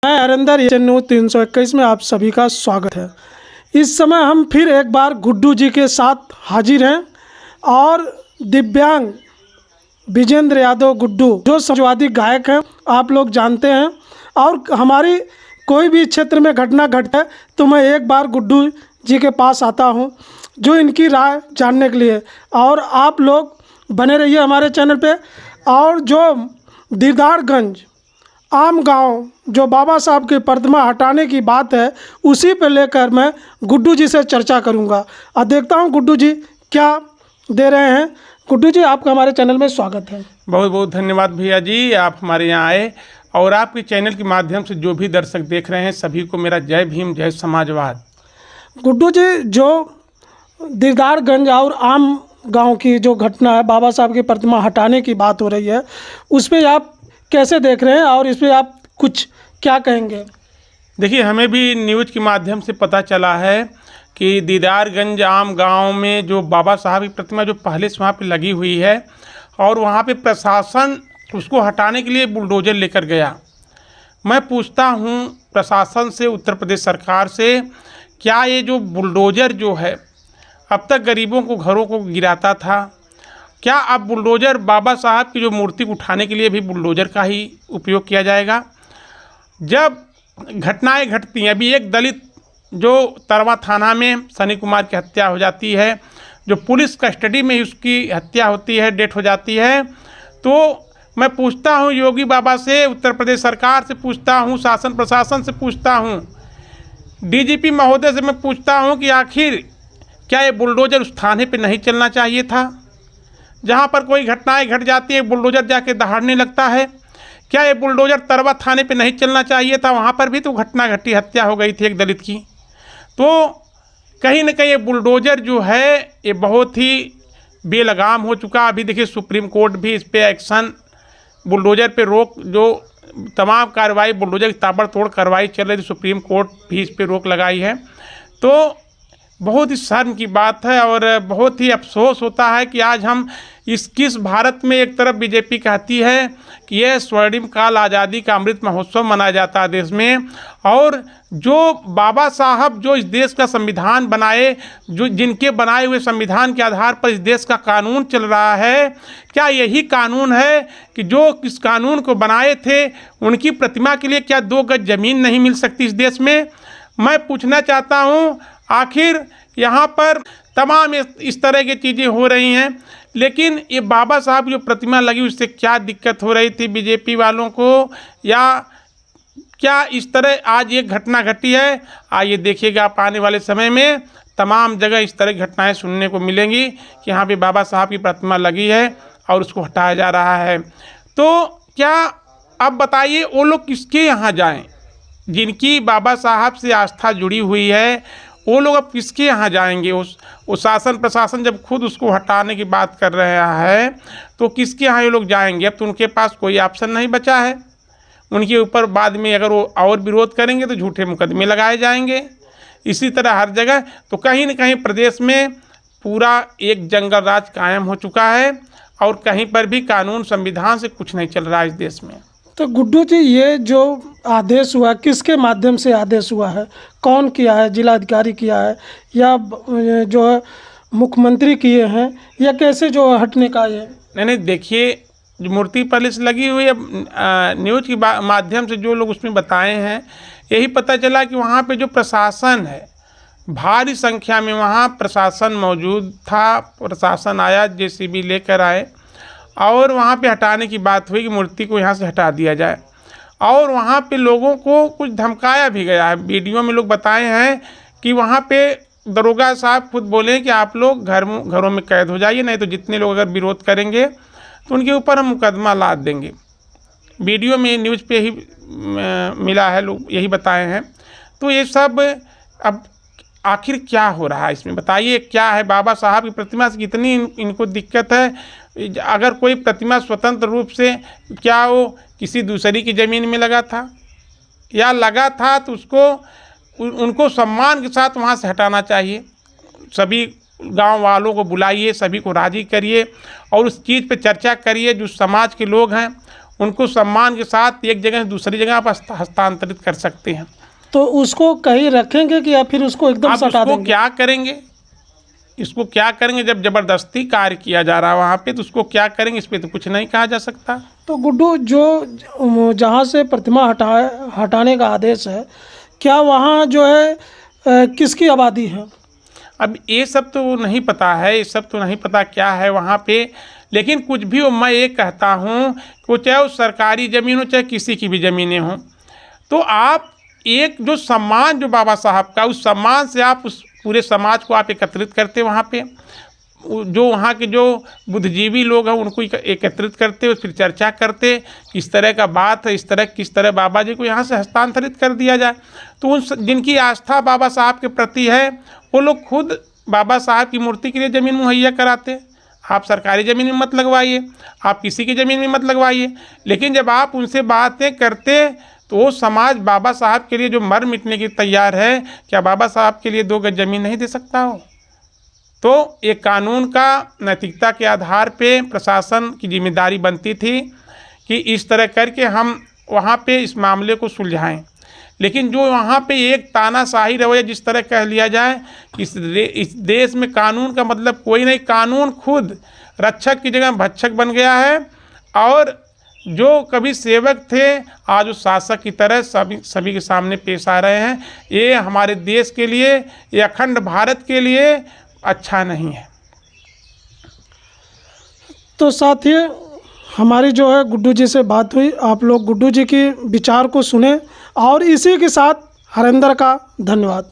मैं हरिंदर न्यूज़ 321 में आप सभी का स्वागत है। इस समय हम फिर एक बार गुड्डू जी के साथ हाजिर हैं और दिव्यांग विजेंद्र यादव गुड्डू जो समाजवादी गायक हैं, आप लोग जानते हैं। और हमारी कोई भी क्षेत्र में घटना घटता है तो मैं एक बार गुड्डू जी के पास आता हूं, जो इनकी राय जानने के लिए। और आप लोग बने रहिए हमारे चैनल पे। और जो दीदारगंज आम गांव जो बाबा साहब की प्रतिमा हटाने की बात है, उसी पे लेकर मैं गुड्डू जी से चर्चा करूंगा और देखता हूं गुड्डू जी क्या दे रहे हैं। गुड्डू जी, आपका हमारे चैनल में स्वागत है। बहुत बहुत धन्यवाद भैया जी, आप हमारे यहाँ आए और आपके चैनल के माध्यम से जो भी दर्शक देख रहे हैं सभी को मेरा जय भीम, जय समाजवाद। गुड्डू जी, जो दीदारगंज और आम गांव की जो घटना है, बाबा साहब की प्रतिमा हटाने की बात हो रही है, उस पर आप कैसे देख रहे हैं और इस पर आप कुछ क्या कहेंगे? देखिए, हमें भी न्यूज़ के माध्यम से पता चला है कि दीदारगंज आम गांव में जो बाबा साहब की प्रतिमा जो पहले से वहाँ पे लगी हुई है और वहाँ पे प्रशासन उसको हटाने के लिए बुलडोजर लेकर गया। मैं पूछता हूँ प्रशासन से, उत्तर प्रदेश सरकार से, क्या ये जो बुलडोजर जो है अब तक गरीबों को घरों को गिराता था, क्या अब बुलडोजर बाबा साहब की जो मूर्ति उठाने के लिए भी बुलडोजर का ही उपयोग किया जाएगा? जब घटनाएं घटती हैं, अभी एक दलित जो तरवा थाना में सनी कुमार की हत्या हो जाती है, जो पुलिस कस्टडी में ही उसकी हत्या होती है, डेथ हो जाती है, तो मैं पूछता हूँ योगी बाबा से, उत्तर प्रदेश सरकार से पूछता हूँ, शासन प्रशासन से पूछता हूँ, डीजीपी महोदय से मैं पूछता हूँ कि आखिर क्या ये बुलडोजर उस थाने पे नहीं चलना चाहिए था जहाँ पर कोई घटनाएं घट जाती है, बुलडोजर जाके दहाड़ने लगता है? क्या ये बुलडोजर तरवा थाने पे नहीं चलना चाहिए था? वहाँ पर भी तो घटना घटी, हत्या हो गई थी एक दलित की। तो कहीं ना कहीं ये बुलडोजर जो है ये बहुत ही बेलगाम हो चुका। अभी देखिए सुप्रीम कोर्ट भी इस पे एक्शन, बुलडोजर पे रोक, जो तमाम कार्रवाई बुलडोजर की ताबड़तोड़ कार्रवाई चल रही थी, सुप्रीम कोर्ट भी इस पे रोक लगाई है। तो बहुत ही शर्म की बात है और बहुत ही अफसोस होता है कि आज हम किस भारत में एक तरफ बीजेपी कहती है कि यह स्वर्णिम काल आज़ादी का अमृत महोत्सव मनाया जाता है देश में, और जो बाबा साहब जो इस देश का संविधान बनाए, जो जिनके बनाए हुए संविधान के आधार पर इस देश का कानून चल रहा है, क्या यही कानून है कि जो इस कानून को बनाए थे उनकी प्रतिमा के लिए क्या 2 गज ज़मीन नहीं मिल सकती इस देश में? मैं पूछना चाहता हूँ, आखिर यहाँ पर तमाम इस तरह की चीज़ें हो रही हैं, लेकिन ये बाबा साहब की जो प्रतिमा लगी उससे क्या दिक्कत हो रही थी बीजेपी वालों को, या क्या इस तरह आज ये घटना घटी है? आइए देखिएगा, आप आने वाले समय में तमाम जगह इस तरह की घटनाएं सुनने को मिलेंगी कि यहाँ पे बाबा साहब की प्रतिमा लगी है और उसको हटाया जा रहा है। तो क्या अब बताइए वो लोग किसके यहाँ जाएं? जिनकी बाबा साहब से आस्था जुड़ी हुई है वो लोग अब किसके यहाँ जाएंगे? उस शासन प्रशासन जब खुद उसको हटाने की बात कर रहा है तो किसके यहाँ ये लोग जाएंगे? अब तो उनके पास कोई ऑप्शन नहीं बचा है। उनके ऊपर बाद में अगर वो और विरोध करेंगे तो झूठे मुकदमे लगाए जाएंगे। इसी तरह हर जगह तो कहीं न कहीं प्रदेश में पूरा एक जंगल राज कायम हो चुका है और कहीं पर भी कानून संविधान से कुछ नहीं चल रहा है इस देश में। तो गुड्डू जी, ये जो आदेश हुआ किसके माध्यम से आदेश हुआ है? कौन किया है? जिलाधिकारी किया है या जो है मुख्यमंत्री किए हैं, या कैसे जो हटने का ये? नहीं, देखिए, जो मूर्ति पहले से लगी हुई है, न्यूज़ के माध्यम से जो लोग उसमें बताए हैं, यही पता चला कि वहाँ पे जो प्रशासन है भारी संख्या में वहाँ प्रशासन मौजूद था। प्रशासन आया, जेसीबी लेकर आए और वहाँ पे हटाने की बात हुई कि मूर्ति को यहाँ से हटा दिया जाए, और वहाँ पे लोगों को कुछ धमकाया भी गया है। वीडियो में लोग बताए हैं कि वहाँ पे दरोगा साहब खुद बोले कि आप लोग घरों में कैद हो जाइए, नहीं तो जितने लोग अगर विरोध करेंगे तो उनके ऊपर हम मुकदमा लाद देंगे। वीडियो में न्यूज़ पे ही मिला है, लोग यही बताए हैं। तो ये सब अब आखिर क्या हो रहा है इसमें बताइए? क्या है बाबा साहब की प्रतिमा से कितनी इनको दिक्कत है? अगर कोई प्रतिमा स्वतंत्र रूप से, क्या वो किसी दूसरी की ज़मीन में लगा था या लगा था तो उनको सम्मान के साथ वहाँ से हटाना चाहिए। सभी गांव वालों को बुलाइए, सभी को राज़ी करिए और उस चीज़ पे चर्चा करिए। जो समाज के लोग हैं उनको सम्मान के साथ एक जगह से दूसरी जगह आप हस्तांतरित कर सकते हैं। तो उसको कहीं रखेंगे कि या फिर उसको एकदम आप सटा उसको देंगे? क्या करेंगे, इसको क्या करेंगे? जब ज़बरदस्ती कार्य किया जा रहा है वहाँ पे, तो उसको क्या करेंगे, इस पे तो कुछ नहीं कहा जा सकता। तो गुड्डू, जो जहाँ से प्रतिमा हटाने का आदेश है, क्या वहाँ जो है किसकी आबादी है? अब ये सब तो नहीं पता है, ये सब तो नहीं पता क्या है वहाँ पे, लेकिन कुछ भी हो, मैं ये कहता हूँ कि चाहे वो सरकारी ज़मीन हो चाहे किसी की भी ज़मीनें हों, तो आप एक जो सम्मान जो बाबा साहब का, उस सम्मान से आप उस पूरे समाज को आप एकत्रित करते वहाँ पे, जो वहाँ के जो बुद्धिजीवी लोग हैं उनको एकत्रित करते, फिर चर्चा करते, इस तरह का बात है, इस तरह किस तरह बाबा जी को यहाँ से हस्तांतरित कर दिया जाए। तो उन जिनकी आस्था बाबा साहब के प्रति है, वो लोग खुद बाबा साहब की मूर्ति के लिए ज़मीन मुहैया कराते। आप सरकारी ज़मीन में मत लगवाइए, आप किसी की ज़मीन में मत लगवाइए, लेकिन जब आप उनसे बातें करते तो वो समाज बाबा साहब के लिए जो मर मिटने की तैयार है, क्या बाबा साहब के लिए 2 गज ज़मीन नहीं दे सकता हो? तो एक कानून का नैतिकता के आधार पे प्रशासन की जिम्मेदारी बनती थी कि इस तरह करके हम वहाँ पे इस मामले को सुलझाएं। लेकिन जो वहाँ पे एक तानाशाही रवैया, जिस तरह कह लिया जाए, इस देश में कानून का मतलब कोई नहीं, कानून खुद रक्षक की जगह भक्षक बन गया है, और जो कभी सेवक थे आज उस शासक की तरह सभी के सामने पेश आ रहे हैं। ये हमारे देश के लिए, ये अखंड भारत के लिए अच्छा नहीं है। तो साथी, हमारी जो है गुड्डू जी से बात हुई, आप लोग गुड्डू जी की विचार को सुने, और इसी के साथ हरेंद्र का धन्यवाद।